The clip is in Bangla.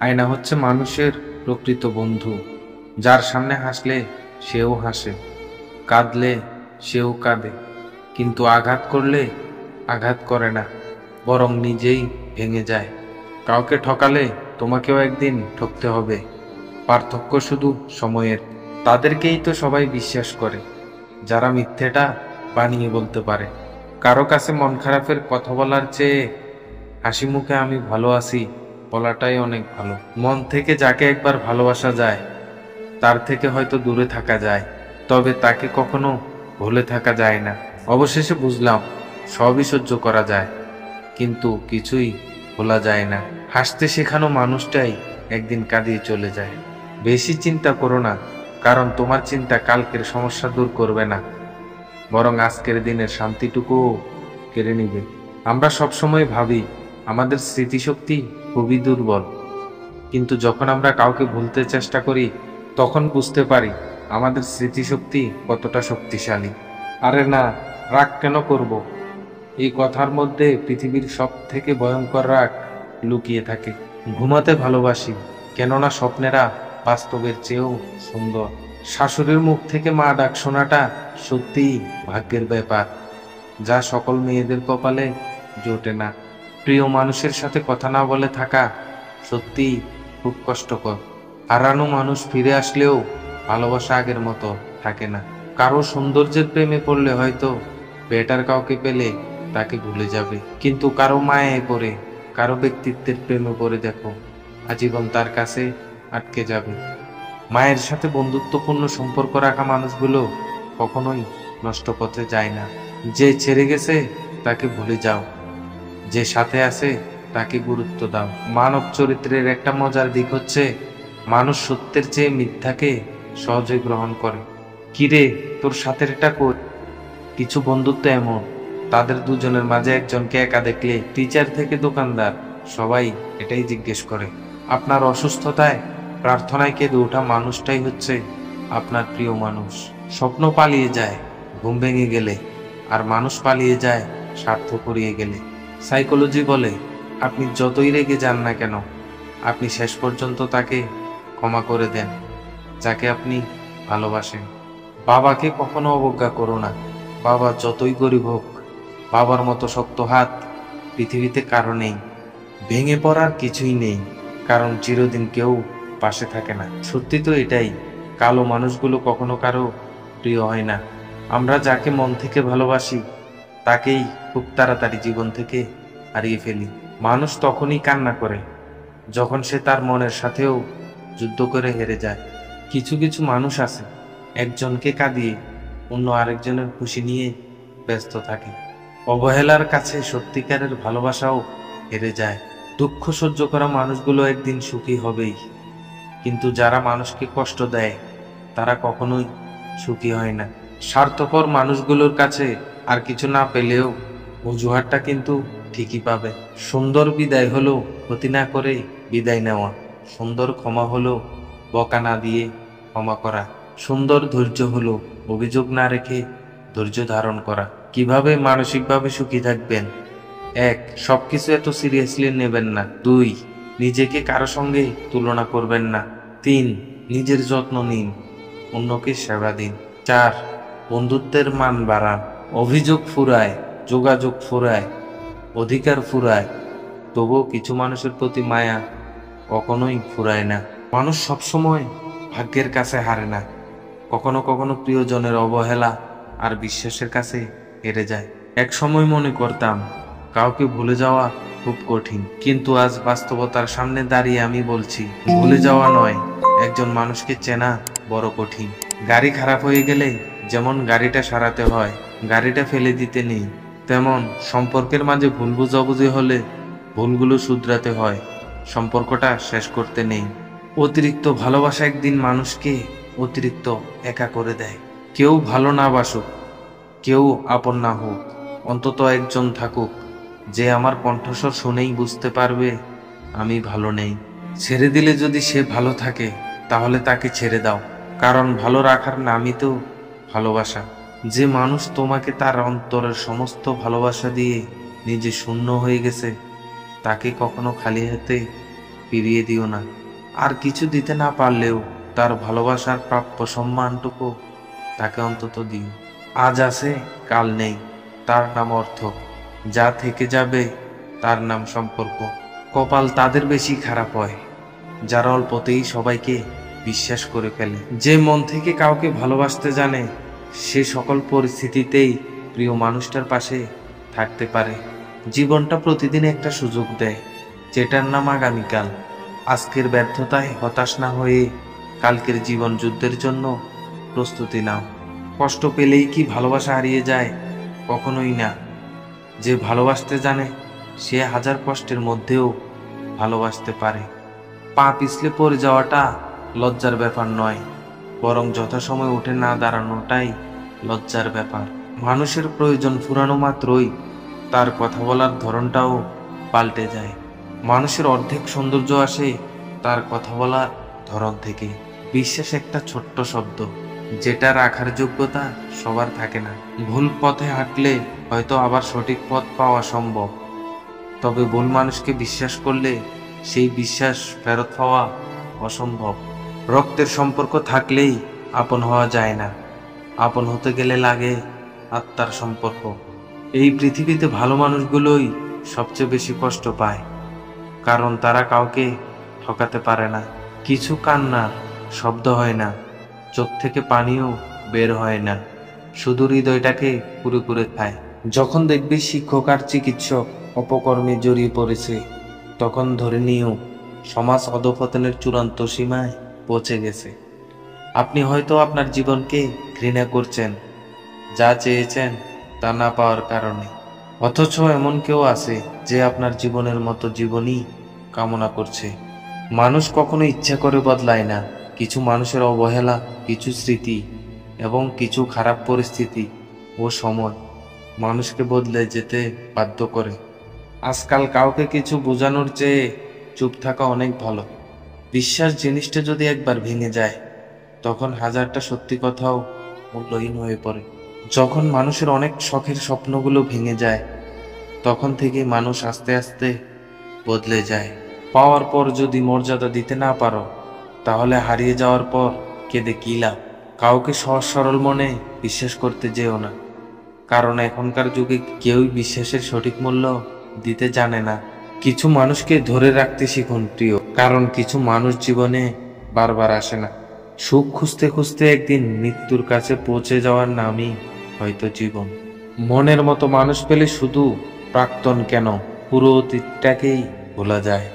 আয়না হচ্ছে মানুষের প্রকৃত বন্ধু, যার সামনে হাসলে সেও হাসে, কাঁদলে সেও কাঁদে, কিন্তু আঘাত করলে আঘাত করে না, বরং নিজেই ভেঙে যায়। কাউকে ঠকালে তোমাকেও একদিন ঠকতে হবে, পার্থক্য শুধু সময়ের। তাদেরকেই তো সবাই বিশ্বাস করে যারা মিথ্যেটা বানিয়ে বলতে পারে। কারো কাছে মন খারাপের কথা বলার চেয়ে হাসি মুখে আমি ভালো আছি বলাটাই অনেক ভালো। মন থেকে যাকে একবার ভালোবাসা যায় তার থেকে হয়তো দূরে থাকা যায়, তবে তাকে কখনো ভুলে থাকা যায় না। অবশেষে বুঝলাম সবই সহ্য করা যায়, কিন্তু কিছুই ভোলা যায় না। হাসতে শেখানো মানুষটাই একদিন কাঁদিয়ে চলে যায়। বেশি চিন্তা করো না, কারণ তোমার চিন্তা কালকের সমস্যা দূর করবে না, বরং আজকের দিনের শান্তিটুকুও কেড়ে নিবে। আমরা সবসময় ভাবি আমাদের স্মৃতিশক্তি খুবই দুর্বল, কিন্তু যখন আমরা কাউকে ভুলতে চেষ্টা করি তখন বুঝতে পারি আমাদের স্মৃতিশক্তি কতটা শক্তিশালী। আরে না, রাগ কেন করব? এই কথার মধ্যে পৃথিবীর সব থেকে ভয়ঙ্কর রাগ লুকিয়ে থাকে। ঘুমাতে ভালোবাসি, কেননা স্বপ্নেরা বাস্তবের চেয়েও সুন্দর। শাশুড়ির মুখ থেকে মা ডাক শোনাটা সত্যিই ভাগ্যের ব্যাপার, যা সকল মেয়েদের কপালে জোটে না। প্রিয় মানুষের সাথে কথা না বলে থাকা সত্যিই খুব কষ্টকর। হারানো মানুষ ফিরে আসলেও ভালোবাসা আগের মতো থাকে না। কারো সৌন্দর্যের প্রেমে পড়লে হয়তো বেটার কাউকে পেলে তাকে ভুলে যাবে, কিন্তু কারো মায়ায় পড়ে, কারো ব্যক্তিত্বের প্রেমে পড়ে দেখো, আজীবন তার কাছে আটকে যাবে। মায়ের সাথে বন্ধুত্বপূর্ণ সম্পর্ক রাখা মানুষগুলো কখনোই নষ্ট পথে যায় না। যে ছেড়ে গেছে তাকে ভুলে যাও, যে সাথে আছে তাকে গুরুত্ব দাও। মানব চরিত্রের একটা মজার দিক হচ্ছে মানুষ সত্যের চেয়ে মিথ্যাকে সহজে গ্রহণ করে। কিরে, তোর সাথের এটা কই? কিছু বন্ধুত্ব এমন, তাদের দুজনের মাঝে একজনকে একা দেখলে টিচার থেকে দোকানদার সবাই এটাই জিজ্ঞেস করে। আপনার অসুস্থতায় প্রার্থনায় কেঁদে ওঠা মানুষটাই হচ্ছে আপনার প্রিয় মানুষ। স্বপ্ন পালিয়ে যায় ঘুম ভেঙে গেলে, আর মানুষ পালিয়ে যায় স্বার্থ করিয়ে গেলে। সাইকোলজি বলে আপনি যতই রেগে যান না কেন, আপনি শেষ পর্যন্ত তাকে ক্ষমা করে দেন যাকে আপনি ভালোবাসেন। বাবাকে কখনো অবজ্ঞা করো না, বাবা যতই গরিব হোক, বাবার মতো শক্ত হাত পৃথিবীতে কারো নেই। ভেঙে পড়ার কিছুই নেই, কারণ চিরদিন কেউ পাশে থাকে না। সত্যি তো এটাই, কালো মানুষগুলো কখনো কারো প্রিয় হয় না। আমরা যাকে মন থেকে ভালোবাসি তাকেই খুব তাড়াতাড়ি জীবন থেকে হারিয়ে ফেলি। মানুষ তখনই কান্না করে যখন সে তার মনের সাথেও যুদ্ধ করে হেরে যায়। কিছু কিছু মানুষ আছে একজনকে কাঁদিয়ে অন্য আরেকজনের খুশি নিয়ে ব্যস্ত থাকে। অবহেলার কাছে সত্যিকারের ভালোবাসাও হেরে যায়। দুঃখ সহ্য করা মানুষগুলো একদিন সুখী হবেই, কিন্তু যারা মানুষকে কষ্ট দেয় তারা কখনোই সুখী হয় না। স্বার্থপর মানুষগুলোর কাছে আর কিছু না পেলেও অজুহাতটা কিন্তু ঠিকই পাবে। সুন্দর বিদায় হলো ক্ষতি না করে বিদায় নেওয়া, সুন্দর ক্ষমা হলো বকা না দিয়ে ক্ষমা করা, সুন্দর ধৈর্য হলো অভিযোগ না রেখে ধৈর্য ধারণ করা। কিভাবে মানসিকভাবে সুখী থাকবেন? 1. সবকিছু এত সিরিয়াসলি নেবেন না। 2. নিজেকে কারো সঙ্গে তুলনা করবেন না। 3. নিজের যত্ন নিন, অন্যকে সেবা দিন। 4. বন্ধুত্বের মান বাড়ান। অভিযোগ ফুরায়, যোগাযোগ ফুরায়, অধিকার ফুরায়, তবুও কিছু মানুষের প্রতি মায়া কখনোই ফুরায় না। মানুষ সবসময় ভাগ্যের কাছে হারে না, কখনো কখনো প্রিয়জনের অবহেলা আর বিশ্বাসের কাছে হেরে যায়। এক সময় মনে করতাম কাউকে ভুলে যাওয়া খুব কঠিন, কিন্তু আজ বাস্তবতার সামনে দাঁড়িয়ে আমি বলছি ভুলে যাওয়া নয়, একজন মানুষকে চেনা বড় কঠিন। গাড়ি খারাপ হয়ে গেলে যেমন গাড়িটা সারাতে হয়, গাড়িটা ফেলে দিতে নেই, তেমন সম্পর্কের মাঝে ভুল বুঝাবুঝি হলে ভুলগুলো শুধরাতে হয়, সম্পর্কটা শেষ করতে নেই। অতিরিক্ত ভালোবাসা একদিন মানুষকে অতিরিক্ত একা করে দেয়। কেউ ভালো না বাসুক, কেউ আপন না হোক, অন্তত একজন থাকুক যে আমার কণ্ঠস্বর শুনেই বুঝতে পারবে আমি ভালো নেই। ছেড়ে দিলে যদি সে ভালো থাকে তাহলে তাকে ছেড়ে দাও, কারণ ভালো রাখার নামই তো ভালোবাসা। যে মানুষ তোমাকে তার অন্তরের সমস্ত ভালোবাসা দিয়ে নিজে শূন্য হয়ে গেছে, তাকে কখনো খালি হাতে ফিরিয়ে দিও না। আর কিছু দিতে না পারলেও তার ভালোবাসার প্রাপ্য সম্মানটুকু তাকে অন্তত দিও। আজ আছে কাল নেই, তার নাম অর্থ। যা থেকে যাবে তার নাম সম্পর্ক। কপাল তাদের বেশি খারাপ হয় যারা অল্পতেই সবাইকে বিশ্বাস করে ফেলে। যে মন থেকে কাউকে ভালোবাসতে জানে সে সকল পরিস্থিতিতেই প্রিয় মানুষটার পাশে থাকতে পারে। জীবনটা প্রতিদিন একটা সুযোগ দেয়, যেটার নাম আগামীকাল। আজকের ব্যর্থতায় হতাশ না হয়ে কালকের জীবন যুদ্ধের জন্য প্রস্তুতি নাও। কষ্ট পেলেই কি ভালোবাসা হারিয়ে যায়? কখনোই না। যে ভালোবাসতে জানে সে হাজার কষ্টের মধ্যেও ভালোবাসতে পারে। পা পিছলে পড়ে যাওয়াটা লজ্জার ব্যাপার নয়, বরং যথাসময় উঠে না দাঁড়ানোটাই লজ্জার ব্যাপার। মানুষের প্রয়োজন ফুরানো মাত্রই তার কথা বলার ধরনটাও পাল্টে যায়। মানুষের অর্ধেক সৌন্দর্য আসে তার কথা বলার ধরন থেকে। বিশ্বাস একটা ছোট্ট শব্দ, যেটা রাখার যোগ্যতা সবার থাকে না। ভুল পথে হাঁটলে হয়তো আবার সঠিক পথ পাওয়া সম্ভব, তবে ভুল মানুষকে বিশ্বাস করলে সেই বিশ্বাস ফেরত পাওয়া অসম্ভব। রক্তের সম্পর্ক থাকলেই আপন হওয়া যায় না, আপন হতে গেলে লাগে আত্মার সম্পর্ক। এই পৃথিবীতে ভালো মানুষগুলোই সবচেয়ে বেশি কষ্ট পায়, কারণ তারা কাউকে ঠকাতে পারে না। কিছু কান্নার শব্দ হয় না, চোখ থেকে পানিও বের হয় না, শুধু হৃদয়টাকে পুরে পুরে খায়। যখন দেখবি শিক্ষক আর চিকিৎসক অপকর্মে জড়িয়ে পড়েছে, তখন ধরে নিও সমাজ অধঃপতনের চূড়ান্ত সীমায় পৌঁছে গেছে। আপনি হয়তো আপনার জীবনকে ঘৃণা করছেন, যা চেয়েছেন তা না পাওয়ার কারণে। অথচ এমন কেউ আছে যে আপনার জীবনের মতো জীবনই কামনা করছে। মানুষ কখনো ইচ্ছা করে বদলায় না। কিছু মানুষের অবহেলা, কিছু স্মৃতি এবং কিছু খারাপ পরিস্থিতি ও সময় মানুষকে বদলে যেতে বাধ্য করে। আজকাল কাউকে কিছু বোঝানোর চেয়ে চুপ থাকা অনেক ভালো। বিশ্বাস জিনিসটা যদি একবার ভেঙে যায়, তখন হাজারটা সত্যি কথাও মূল্যহীন হয়ে পড়ে। যখন মানুষের অনেক শখের স্বপ্নগুলো ভেঙে যায়, তখন থেকে মানুষ আস্তে আস্তে বদলে যায়। পাওয়ার পর যদি মর্যাদা দিতে না পারো, তাহলে হারিয়ে যাওয়ার পর কেঁদে কি লাভ? কাউকে সহজ সরল মনে বিশ্বাস করতে যেও না, কারণ এখনকার যুগে কেউই বিশ্বাসের সঠিক মূল্য দিতে জানে না। কিছু মানুষকে ধরে রাখতে শিখুন প্রিয়, কারণ কিছু মানুষ জীবনে বারবার আসে না। সুখ খুঁজতে খুঁজতে একদিন মৃত্যুর কাছে পৌঁছে যাওয়ার নামই হয়তো জীবন। মনের মতো মানুষ পেলে শুধু প্রাক্তন কেন, পুরো অতীতটাকেই ভোলা যায়।